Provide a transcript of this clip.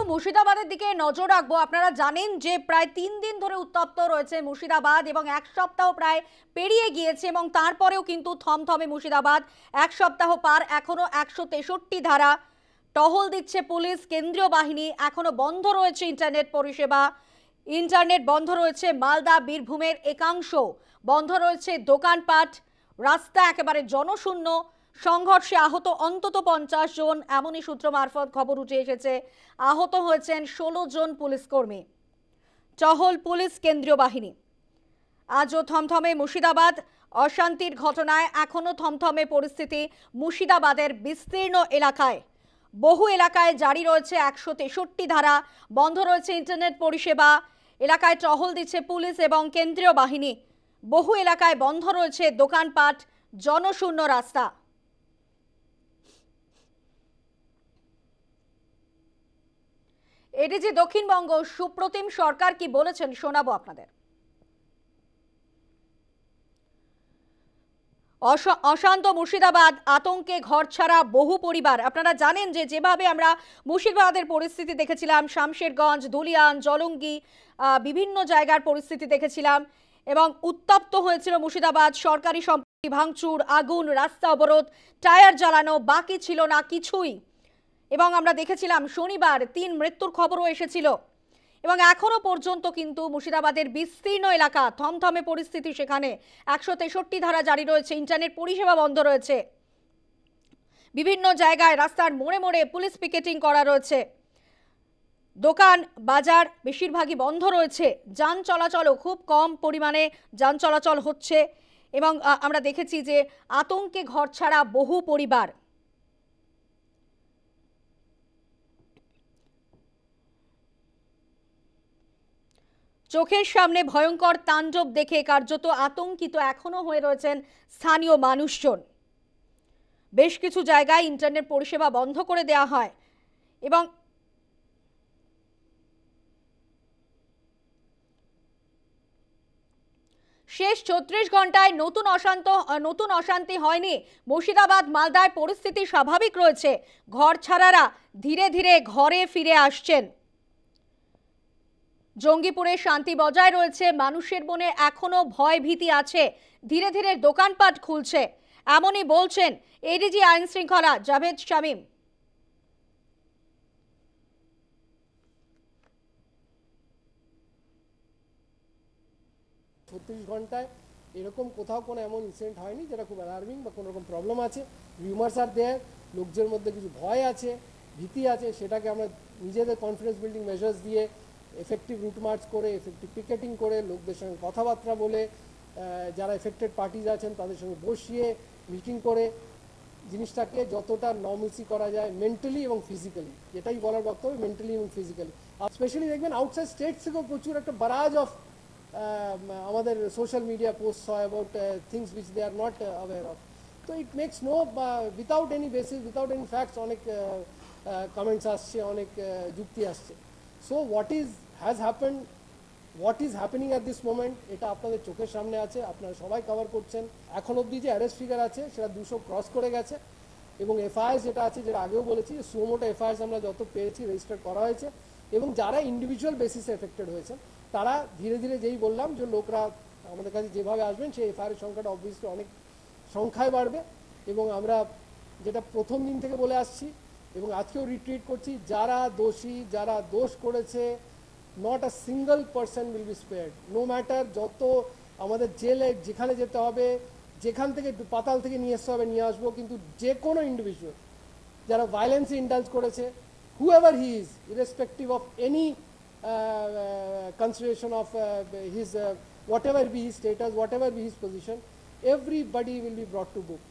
মুর্শিদাবাদের দিকে নজর রাখবো। আপনারা জানেন যে প্রায় 3 দিন ধরে উত্তপ্ত রয়েছে মুর্শিদাবাদ এবং এক সপ্তাহ প্রায় পেরিয়ে গিয়েছে এবং তারপরেও কিন্তু থমথমে মুর্শিদাবাদ। এক সপ্তাহ পার, এখনো 163 ধারা টহল দিচ্ছে পুলিশ, কেন্দ্রীয় বাহিনী। এখনো বন্ধ রয়েছে ইন্টারনেট পরিষেবা, ইন্টারনেট বন্ধ রয়েছে মালদা বীরভূমের একাংশ, বন্ধ রয়েছে দোকানপাট, রাস্তা একেবারে জনশূন্য। সংঘর্ষে আহত অন্তত 50 জন, এমনই সূত্র মারফত খবর উঠে এসেছে। আহত হয়েছেন 16 জন পুলিশ কর্মী। টহল পুলিশ, কেন্দ্রীয় বাহিনী। আজও থমথমে মুর্শিদাবাদ। অশান্তির ঘটনায় এখনো থমথমে পরিস্থিতি মুর্শিদাবাদের বিস্তীর্ণ এলাকায়। বহু এলাকায় জারি রয়েছে 163 ধারা, বন্ধ রয়েছে ইন্টারনেট পরিষেবা। এলাকায় টহল দিচ্ছে পুলিশ এবং কেন্দ্রীয় বাহিনী। বহু এলাকায় বন্ধ রয়েছে দোকানপাট, জনশূন্য রাস্তা। এডিজি দক্ষিণবঙ্গ সুপ্রতিম সরকার কি বলেছেন শোনাবো আপনাদের। অশান্ত মুর্শিদাবাদ, আতঙ্কে ঘরছাড়া বহু পরিবার। আপনারা জানেন যে যেভাবে আমরা মুর্শিদাবাদের পরিস্থিতি দেখেছিলাম, শামশেরগঞ্জ, ধুলিয়ান, জলঙ্গি, বিভিন্ন জায়গার পরিস্থিতি দেখেছিলাম এবং উত্তপ্ত হয়েছিল মুর্শিদাবাদ। সরকারি সম্পত্তি ভাঙচুর, আগুন, রাস্তা অবরোধ, টায়ার জ্বালানো, বাকি ছিল না কিছুই। এবং আমরা দেখেছিলাম শনিবার 3 মৃত্যুর খবরও এসেছিল এবং এখনো পর্যন্ত কিন্তু মুর্শিদাবাদের বিস্তীর্ণ এলাকা থমথমে পরিস্থিতি। সেখানে 163 ধারা জারি রয়েছে, ইন্টারনেট পরিষেবা বন্ধ রয়েছে। বিভিন্ন জায়গায় রাস্তার মোড়ে মোড়ে পুলিশ পিকেটিং করা রয়েছে। দোকান বাজার বেশিরভাগই বন্ধ রয়েছে। যান চলাচলও খুব কম পরিমাণে যান চলাচল হচ্ছে এবং আমরা দেখেছি যে আতঙ্কে ঘরছাড়া বহু পরিবার। চোখের সামনে ভয়ঙ্কর তাণ্ডব দেখে কার্যত আতঙ্কিত এখনো হয়ে রয়েছেন স্থানীয় মানুষজন। বেশ কিছু জায়গায় ইন্টারনেট পরিষেবা বন্ধ করে দেওয়া হয় এবং শেষ 36 ঘন্টায় নতুন অশান্তি হয়নি। মুর্শিদাবাদ মালদায় পরিস্থিতি স্বাভাবিক রয়েছে। ঘর ছাড়ারা ধীরে ধীরে ঘরে ফিরে আসছেন। জঙ্গিপুরে শান্তি বজায় রয়েছে, মানুষের মনে এখনো ভয় ভীতি আছে। ধীরে ধীরে দোকানপাট খুলছে, এমনই বলছেন এডিজি আইন শৃঙ্খলা জাভেদ শামীম। 36 ঘন্টায় এরকম কোথাও কোনো এমন ইনসিডেন্ট হয়নি যেটা খুব অ্যালার্মিং বা কোনো রকম প্রবলেম আছে। রিউমার্স আর দেয়ার, লোকজনের মধ্যে কিছু ভয় আছে, ভীতি আছে, সেটাকে আমরা নিজেদের কনফিডেন্স বিল্ডিং মেজার্স দিয়ে, এফেক্টিভ রুট মার্চ করে, এফেক্টিভ পিকেটিং করে, লোকদের সঙ্গে কথাবার্তা বলে, যারা এফেক্টেড পার্টিজ আছেন তাদের সঙ্গে বসিয়ে মিটিং করে জিনিসটাকে যতটা নর্মালসি করা যায় মেন্টালি এবং ফিজিক্যালি, এটাই বলার বক্তব্য, মেন্টালি এবং ফিজিক্যালি। আর স্পেশালি দেখবেন আউটসাইড স্টেটস থেকেও প্রচুর একটা বারাজ অফ আমাদের সোশ্যাল মিডিয়া পোস্ট হয় about things which they are not aware of. তো it makes no, without any basis, without any facts অনেক কমেন্টস আসছে, অনেক যুক্তি আসছে। So what is happening at this moment, এটা আপনাদের চোখের সামনে আছে, আপনারা সবাই কভার করছেন। এখন অবধি যে অ্যারেস্ট ফিগার আছে সেটা 200 ক্রস করে গেছে এবং এফআইআর যেটা আছে, যেটা আগেও বলেছি, সুমোটো এফআইআর আমরা যত পেয়েছি রেজিস্টার করা হয়েছে এবং যারা ইন্ডিভিজুয়াল বেসিসে এফেক্টেড হয়েছে তারা ধীরে ধীরে, যেই বললাম যে লোকরা আমাদের কাছে যেভাবে আসবেন সেই এফআইআর সংখ্যাটা অবভিয়াসলি অনেক সংখ্যায় বাড়বে। এবং আমরা যেটা প্রথম দিন থেকে বলে আসছি এবং আজকেও রিট্রিট করছি, যারা দোষী, যারা দোষ করেছে, not a single person will be spared. No matter যত আমাদের জেলে যেখানে যেতে হবে, যেখান থেকে পাতাল থেকে নিয়ে আসতে হবে নিয়ে আসবো, কিন্তু যে কোনো ইন্ডিভিজুয়াল যারা ভায়োলেন্সে ইন্ডালজ করেছে, whoever he is, irrespective of any consideration of his whatever be his status, whatever be his position, everybody will be brought to book.